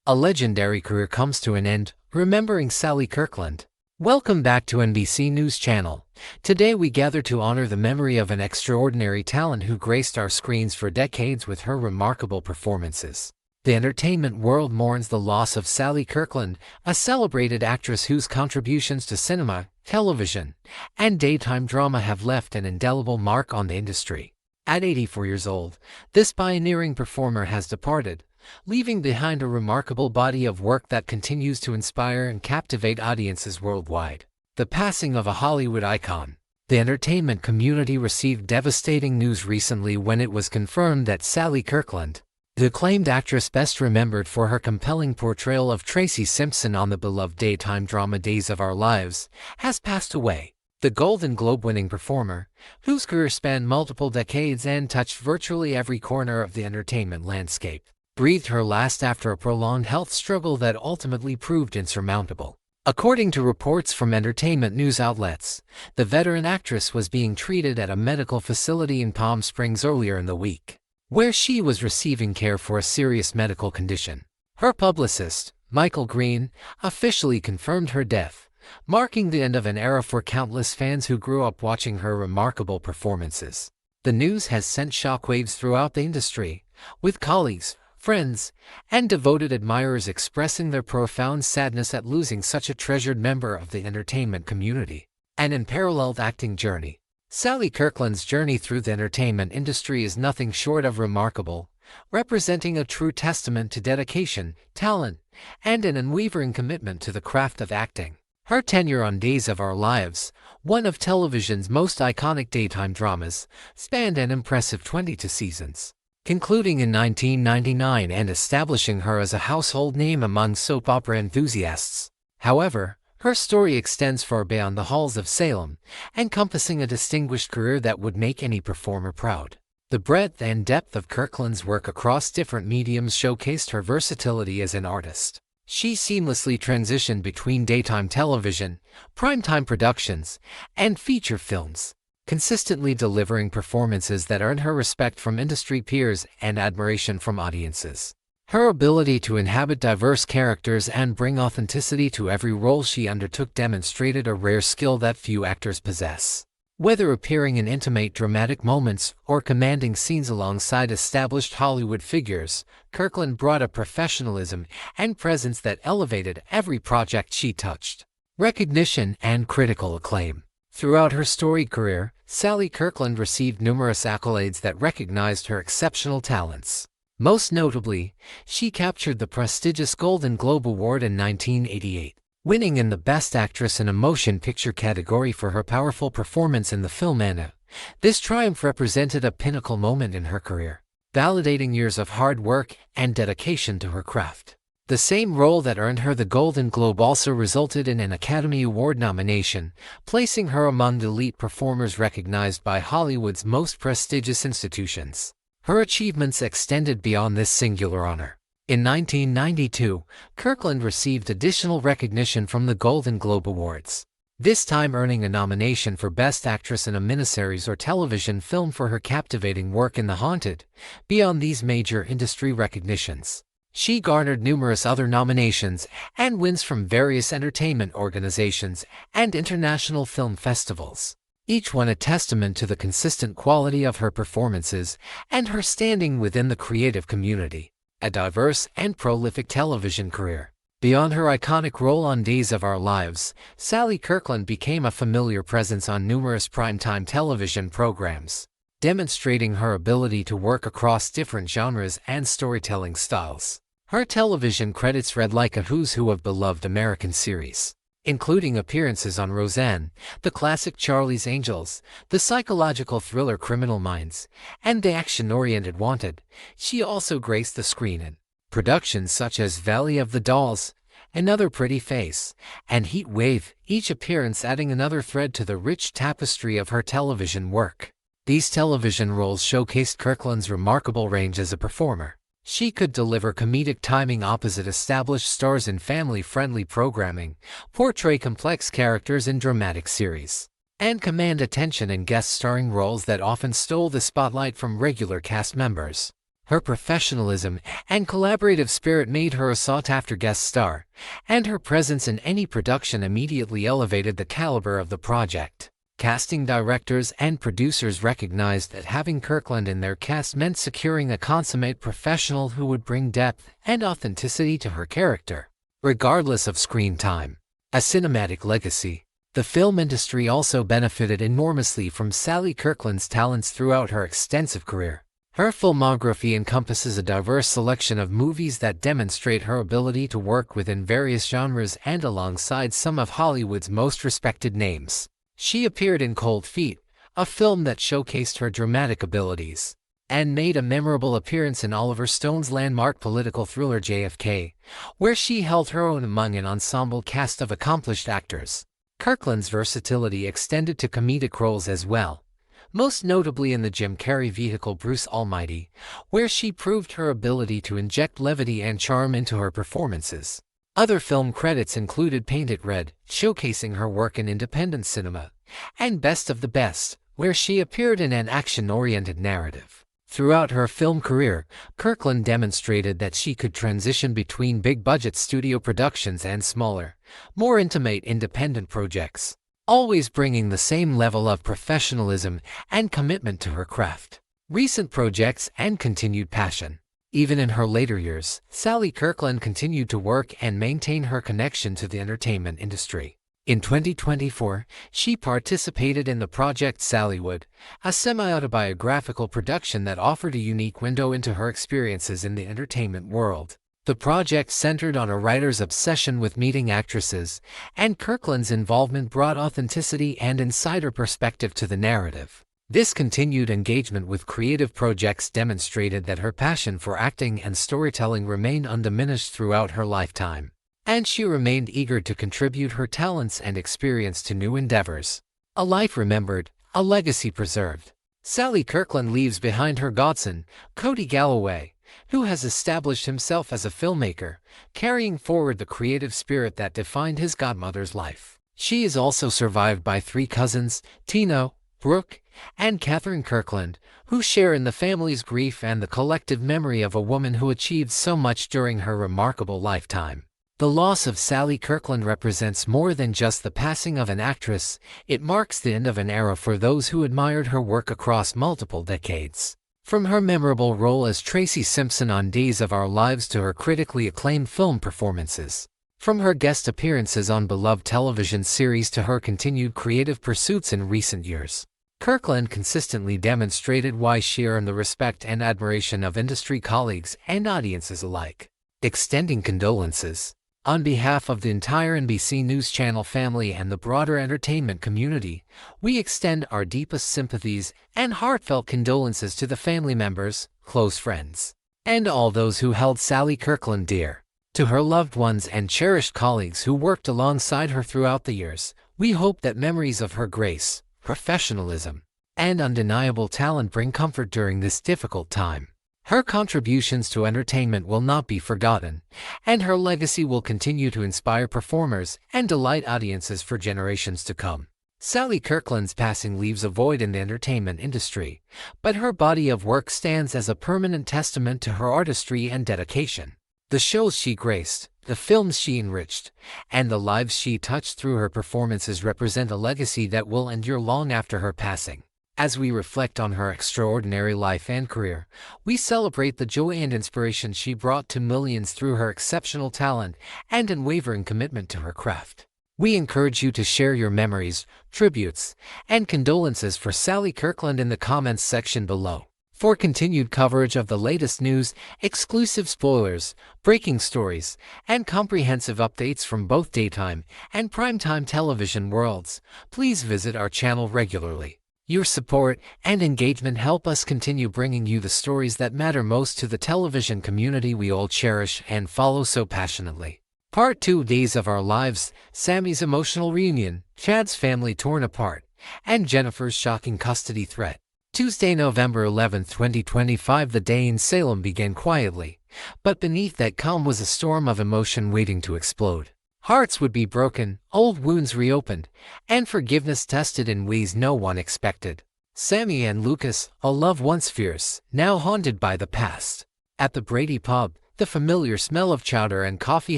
A legendary career comes to an end, remembering Sally Kirkland. Welcome back to NBC News Channel. Today we gather to honor the memory of an extraordinary talent who graced our screens for decades with her remarkable performances. The entertainment world mourns the loss of Sally Kirkland, a celebrated actress whose contributions to cinema, television, and daytime drama have left an indelible mark on the industry. At 84 years old, this pioneering performer has departed, leaving behind a remarkable body of work that continues to inspire and captivate audiences worldwide. The passing of a Hollywood icon. The entertainment community received devastating news recently when it was confirmed that Sally Kirkland, the acclaimed actress best remembered for her compelling portrayal of Tracy Simpson on the beloved daytime drama Days of Our Lives, has passed away. The Golden Globe-winning performer, whose career spanned multiple decades and touched virtually every corner of the entertainment landscape, breathed her last after a prolonged health struggle that ultimately proved insurmountable. According to reports from entertainment news outlets, the veteran actress was being treated at a medical facility in Palm Springs earlier in the week, where she was receiving care for a serious medical condition. Her publicist, Michael Green, officially confirmed her death, marking the end of an era for countless fans who grew up watching her remarkable performances. The news has sent shockwaves throughout the industry, with colleagues, friends, and devoted admirers expressing their profound sadness at losing such a treasured member of the entertainment community. An unparalleled acting journey. Sally Kirkland's journey through the entertainment industry is nothing short of remarkable, representing a true testament to dedication, talent, and an unwavering commitment to the craft of acting. Her tenure on Days of Our Lives, one of television's most iconic daytime dramas, spanned an impressive 22 seasons, concluding in 1999 and establishing her as a household name among soap opera enthusiasts. However, her story extends far beyond the halls of Salem, encompassing a distinguished career that would make any performer proud. The breadth and depth of Kirkland's work across different mediums showcased her versatility as an artist. She seamlessly transitioned between daytime television, primetime productions, and feature films, consistently delivering performances that earned her respect from industry peers and admiration from audiences. Her ability to inhabit diverse characters and bring authenticity to every role she undertook demonstrated a rare skill that few actors possess. Whether appearing in intimate dramatic moments or commanding scenes alongside established Hollywood figures, Kirkland brought a professionalism and presence that elevated every project she touched. Recognition and critical acclaim. Throughout her storied career, Sally Kirkland received numerous accolades that recognized her exceptional talents. Most notably, she captured the prestigious Golden Globe Award in 1988, winning in the Best Actress in a Motion Picture category for her powerful performance in the film Anna. This triumph represented a pinnacle moment in her career, validating years of hard work and dedication to her craft. The same role that earned her the Golden Globe also resulted in an Academy Award nomination, placing her among the elite performers recognized by Hollywood's most prestigious institutions. Her achievements extended beyond this singular honor. In 1992, Kirkland received additional recognition from the Golden Globe Awards, this time earning a nomination for Best Actress in a Miniseries or Television Film for her captivating work in The Haunted. Beyond these major industry recognitions, she garnered numerous other nominations and wins from various entertainment organizations and international film festivals, each one a testament to the consistent quality of her performances and her standing within the creative community. A diverse and prolific television career. Beyond her iconic role on Days of Our Lives, Sally Kirkland became a familiar presence on numerous primetime television programs, demonstrating her ability to work across different genres and storytelling styles. Her television credits read like a who's who of beloved American series, including appearances on Roseanne, the classic Charlie's Angels, the psychological thriller Criminal Minds, and the action-oriented Wanted. She also graced the screen in productions such as Valley of the Dolls, Another Pretty Face, and Heat Wave, each appearance adding another thread to the rich tapestry of her television work. These television roles showcased Kirkland's remarkable range as a performer. She could deliver comedic timing opposite established stars in family-friendly programming, portray complex characters in dramatic series, and command attention in guest-starring roles that often stole the spotlight from regular cast members. Her professionalism and collaborative spirit made her a sought-after guest star, and her presence in any production immediately elevated the caliber of the project. Casting directors and producers recognized that having Kirkland in their cast meant securing a consummate professional who would bring depth and authenticity to her character, regardless of screen time. A cinematic legacy. The film industry also benefited enormously from Sally Kirkland's talents throughout her extensive career. Her filmography encompasses a diverse selection of movies that demonstrate her ability to work within various genres and alongside some of Hollywood's most respected names. She appeared in Cold Feet, a film that showcased her dramatic abilities, and made a memorable appearance in Oliver Stone's landmark political thriller JFK, where she held her own among an ensemble cast of accomplished actors. Kirkland's versatility extended to comedic roles as well, most notably in the Jim Carrey vehicle Bruce Almighty, where she proved her ability to inject levity and charm into her performances. Other film credits included Paint It Red, showcasing her work in independent cinema, and Best of the Best, where she appeared in an action-oriented narrative. Throughout her film career, Kirkland demonstrated that she could transition between big-budget studio productions and smaller, more intimate independent projects, always bringing the same level of professionalism and commitment to her craft. Recent projects and continued passion. Even in her later years, Sally Kirkland continued to work and maintain her connection to the entertainment industry. In 2024, she participated in the project Sallywood, a semi-autobiographical production that offered a unique window into her experiences in the entertainment world. The project centered on a writer's obsession with meeting actresses, and Kirkland's involvement brought authenticity and insider perspective to the narrative. This continued engagement with creative projects demonstrated that her passion for acting and storytelling remained undiminished throughout her lifetime, and she remained eager to contribute her talents and experience to new endeavors. A life remembered, a legacy preserved. Sally Kirkland leaves behind her godson, Cody Galloway, who has established himself as a filmmaker, carrying forward the creative spirit that defined his godmother's life. She is also survived by 3 cousins, Tino, Brooke, and Catherine Kirkland, who share in the family's grief and the collective memory of a woman who achieved so much during her remarkable lifetime. The loss of Sally Kirkland represents more than just the passing of an actress. It marks the end of an era for those who admired her work across multiple decades. From her memorable role as Tracy Simpson on Days of Our Lives to her critically acclaimed film performances. From her guest appearances on beloved television series to her continued creative pursuits in recent years, Kirkland consistently demonstrated why she earned the respect and admiration of industry colleagues and audiences alike. Extending condolences. On behalf of the entire NBC News Channel family and the broader entertainment community, we extend our deepest sympathies and heartfelt condolences to the family members, close friends, and all those who held Sally Kirkland dear. To her loved ones and cherished colleagues who worked alongside her throughout the years, we hope that memories of her grace, professionalism, and undeniable talent bring comfort during this difficult time. Her contributions to entertainment will not be forgotten, and her legacy will continue to inspire performers and delight audiences for generations to come. Sally Kirkland's passing leaves a void in the entertainment industry, but her body of work stands as a permanent testament to her artistry and dedication. The shows she graced, the films she enriched, and the lives she touched through her performances represent a legacy that will endure long after her passing. As we reflect on her extraordinary life and career, we celebrate the joy and inspiration she brought to millions through her exceptional talent and unwavering commitment to her craft. We encourage you to share your memories, tributes, and condolences for Sally Kirkland in the comments section below. For continued coverage of the latest news, exclusive spoilers, breaking stories, and comprehensive updates from both daytime and primetime television worlds, please visit our channel regularly. Your support and engagement help us continue bringing you the stories that matter most to the television community we all cherish and follow so passionately. Part 2: Days of Our Lives, Sami's emotional reunion, Chad's family torn apart, and Jennifer's shocking custody threat. Tuesday, November 11, 2025. The day in Salem began quietly, but beneath that calm was a storm of emotion waiting to explode. Hearts would be broken, old wounds reopened, and forgiveness tested in ways no one expected. Sami and Lucas, a love once fierce, now haunted by the past. At the Brady pub, the familiar smell of chowder and coffee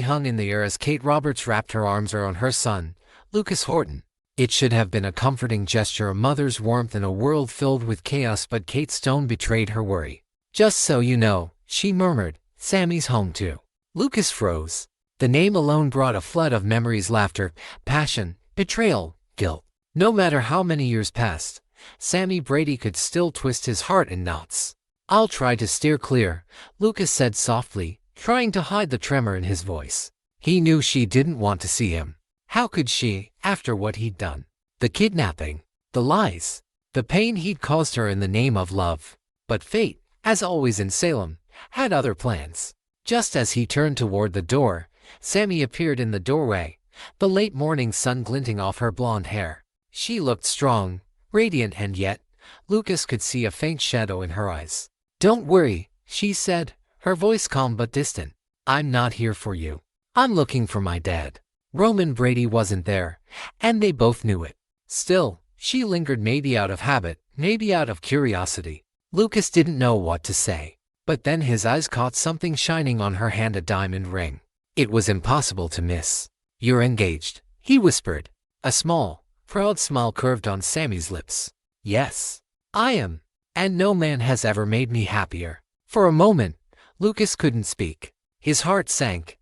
hung in the air as Kate Roberts wrapped her arms around her son, Lucas Horton. It should have been a comforting gesture, a mother's warmth in a world filled with chaos, but Kate's tone betrayed her worry. "Just so you know," she murmured, "Sammy's home too." Lucas froze. The name alone brought a flood of memories, laughter, passion, betrayal, guilt. No matter how many years passed, Sami Brady could still twist his heart in knots. "I'll try to steer clear," Lucas said softly, trying to hide the tremor in his voice. He knew she didn't want to see him. How could she, after what he'd done? The kidnapping, the lies, the pain he'd caused her in the name of love. But fate, as always in Salem, had other plans. Just as he turned toward the door, Sami appeared in the doorway, the late morning sun glinting off her blonde hair. She looked strong, radiant, and yet Lucas could see a faint shadow in her eyes. "Don't worry," she said, her voice calm but distant. "I'm not here for you. I'm looking for my dad." Roman Brady wasn't there, and they both knew it. Still, she lingered, maybe out of habit, maybe out of curiosity. Lucas didn't know what to say. But then his eyes caught something shining on her hand, a diamond ring. It was impossible to miss. "You're engaged," he whispered. A small, proud smile curved on Sami's lips. "Yes, I am, and no man has ever made me happier." For a moment, Lucas couldn't speak. His heart sank,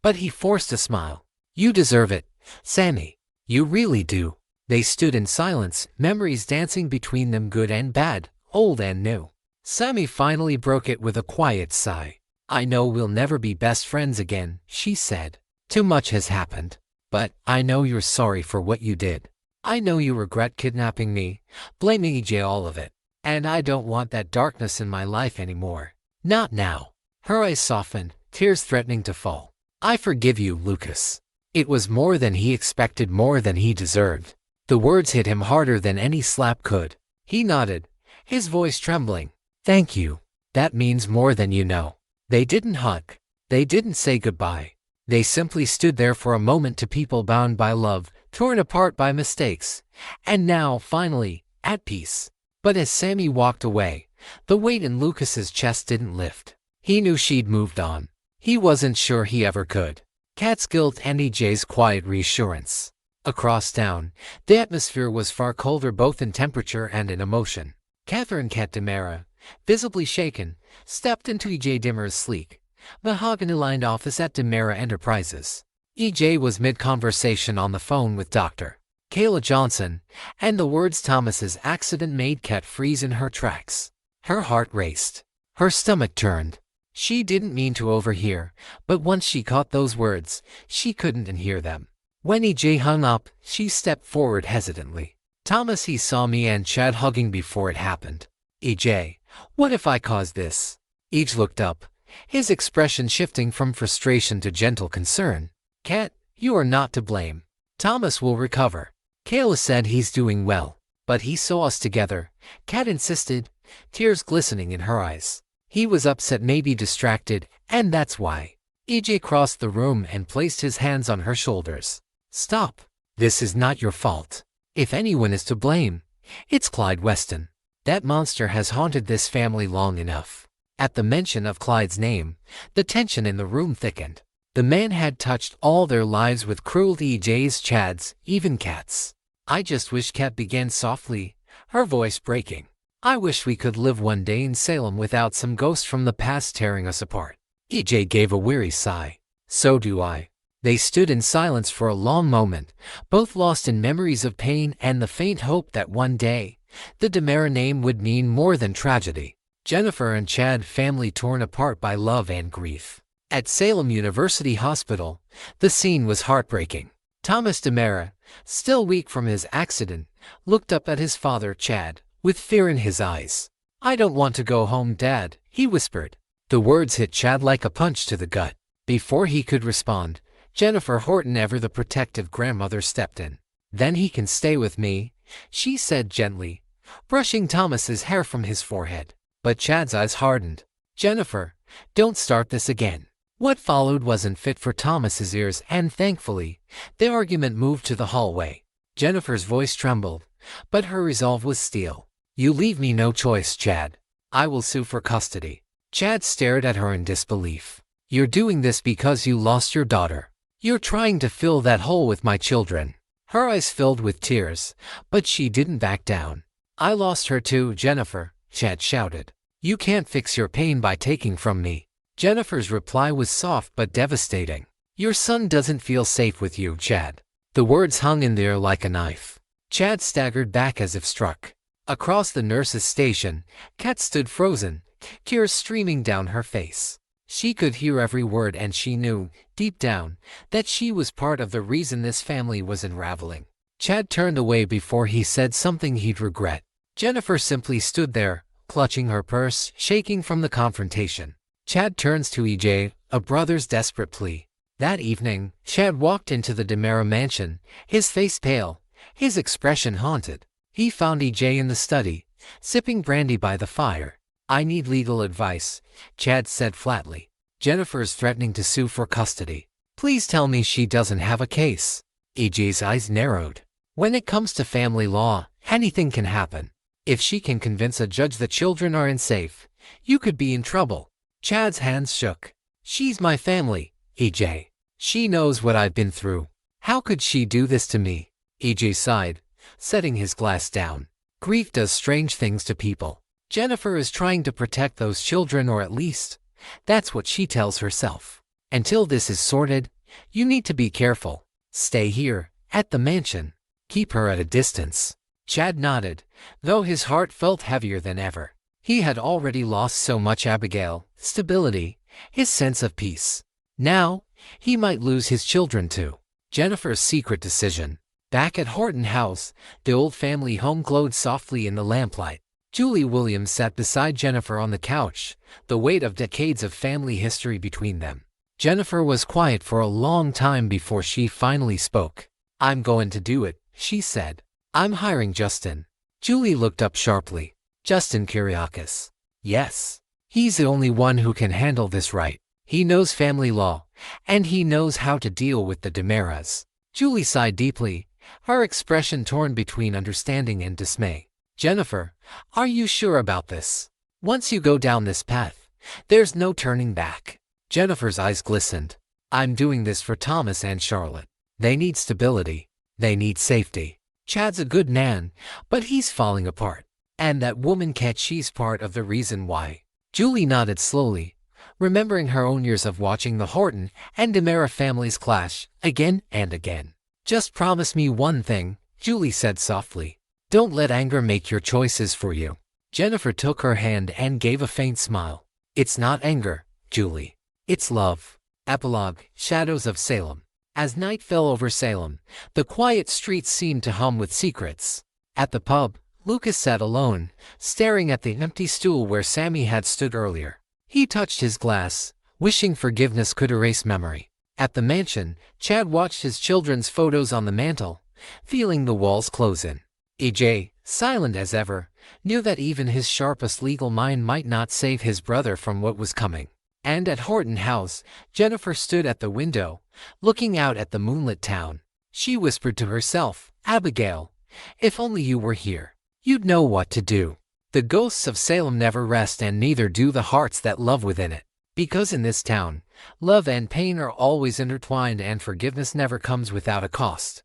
but he forced a smile. "You deserve it, Sami. You really do." They stood in silence, memories dancing between them, good and bad, old and new. Sami finally broke it with a quiet sigh. "I know we'll never be best friends again," she said. "Too much has happened. But I know you're sorry for what you did. I know you regret kidnapping me, blaming EJ, all of it. And I don't want that darkness in my life anymore. Not now." Her eyes softened, tears threatening to fall. "I forgive you, Lucas." It was more than he expected, more than he deserved. The words hit him harder than any slap could. He nodded, his voice trembling. "Thank you. That means more than you know." They didn't hug. They didn't say goodbye. They simply stood there for a moment, two people bound by love, torn apart by mistakes, and now, finally, at peace. But as Sami walked away, the weight in Lucas's chest didn't lift. He knew she'd moved on. He wasn't sure he ever could. Kat's guilt and EJ's quiet reassurance. Across town, the atmosphere was far colder, both in temperature and in emotion. Catherine Kat Demera, visibly shaken, stepped into EJ Dimmer's sleek, mahogany-lined office at Demera Enterprises. EJ was mid-conversation on the phone with Dr. Kayla Johnson, and the words Thomas's accident made Kat freeze in her tracks. Her heart raced. Her stomach turned. She didn't mean to overhear, but once she caught those words, she couldn't unhear them. When EJ hung up, she stepped forward hesitantly. "Thomas, he saw me and Chad hugging before it happened." "EJ, what if I caused this?" EJ looked up, his expression shifting from frustration to gentle concern. "Kat, you are not to blame. Thomas will recover. Kayla said he's doing well." "But he saw us together," Kat insisted, tears glistening in her eyes. "He was upset, maybe distracted, and that's why." EJ crossed the room and placed his hands on her shoulders. "Stop. This is not your fault. If anyone is to blame, it's Clyde Weston. That monster has haunted this family long enough." At the mention of Clyde's name, the tension in the room thickened. The man had touched all their lives with cruelty, EJ's, Chad's, even Kat's. "I just wish," Kat began softly, her voice breaking. "I wish we could live one day in Salem without some ghost from the past tearing us apart." EJ gave a weary sigh. "So do I." They stood in silence for a long moment, both lost in memories of pain and the faint hope that one day, the Demera name would mean more than tragedy. Jennifer and Chad, family torn apart by love and grief. At Salem University Hospital, the scene was heartbreaking. Thomas Demera, still weak from his accident, looked up at his father, Chad, with fear in his eyes. "I don't want to go home, Dad," he whispered. The words hit Chad like a punch to the gut. Before he could respond, Jennifer Horton, ever the protective grandmother, stepped in. "Then he can stay with me," she said gently, brushing Thomas's hair from his forehead. But Chad's eyes hardened. "Jennifer, don't start this again." What followed wasn't fit for Thomas's ears, and thankfully, the argument moved to the hallway. Jennifer's voice trembled, but her resolve was steel. You leave me no choice, Chad. I will sue for custody. Chad stared at her in disbelief. You're doing this because you lost your daughter. You're trying to fill that hole with my children. Her eyes filled with tears, but she didn't back down. I lost her too, Jennifer, Chad shouted. You can't fix your pain by taking from me. Jennifer's reply was soft but devastating. Your son doesn't feel safe with you, Chad. The words hung in the air like a knife. Chad staggered back as if struck. Across the nurse's station, Kat stood frozen, tears streaming down her face. She could hear every word and she knew, deep down, that she was part of the reason this family was unraveling. Chad turned away before he said something he'd regret. Jennifer simply stood there, clutching her purse, shaking from the confrontation. Chad turns to EJ, a brother's desperate plea. That evening, Chad walked into the DeMera mansion, his face pale, his expression haunted. He found EJ in the study, sipping brandy by the fire. I need legal advice, Chad said flatly. Jennifer's threatening to sue for custody. Please tell me she doesn't have a case. EJ's eyes narrowed. When it comes to family law, anything can happen. If she can convince a judge the children are unsafe, you could be in trouble. Chad's hands shook. She's my family, EJ. She knows what I've been through. How could she do this to me? EJ sighed, setting his glass down. Grief does strange things to people. Jennifer is trying to protect those children, or at least, that's what she tells herself. Until this is sorted, you need to be careful. Stay here, at the mansion. Keep her at a distance. Chad nodded, though his heart felt heavier than ever. He had already lost so much: Abigail, stability, his sense of peace. Now, he might lose his children too. Jennifer's secret decision. Back at Horton House, the old family home glowed softly in the lamplight. Julie Williams sat beside Jennifer on the couch, the weight of decades of family history between them. Jennifer was quiet for a long time before she finally spoke. I'm going to do it, she said. I'm hiring Justin. Julie looked up sharply. Justin Kyriakis. Yes. He's the only one who can handle this right. He knows family law, and he knows how to deal with the DeMeras. Julie sighed deeply, her expression torn between understanding and dismay. Jennifer, are you sure about this? Once you go down this path, there's no turning back. Jennifer's eyes glistened. I'm doing this for Thomas and Charlotte. They need stability. They need safety. Chad's a good man, but he's falling apart. And that woman Kat, she's part of the reason why. Julie nodded slowly, remembering her own years of watching the Horton and DeMera families clash again and again. Just promise me one thing, Julie said softly. Don't let anger make your choices for you. Jennifer took her hand and gave a faint smile. It's not anger, Julie. It's love. Epilogue, Shadows of Salem. As night fell over Salem, the quiet streets seemed to hum with secrets. At the pub, Lucas sat alone, staring at the empty stool where Sami had stood earlier. He touched his glass, wishing forgiveness could erase memory. At the mansion, Chad watched his children's photos on the mantel, feeling the walls close in. EJ, silent as ever, knew that even his sharpest legal mind might not save his brother from what was coming. And at Horton House, Jennifer stood at the window, looking out at the moonlit town. She whispered to herself, Abigail, if only you were here, you'd know what to do. The ghosts of Salem never rest, and neither do the hearts that love within it. Because in this town, love and pain are always intertwined, and forgiveness never comes without a cost.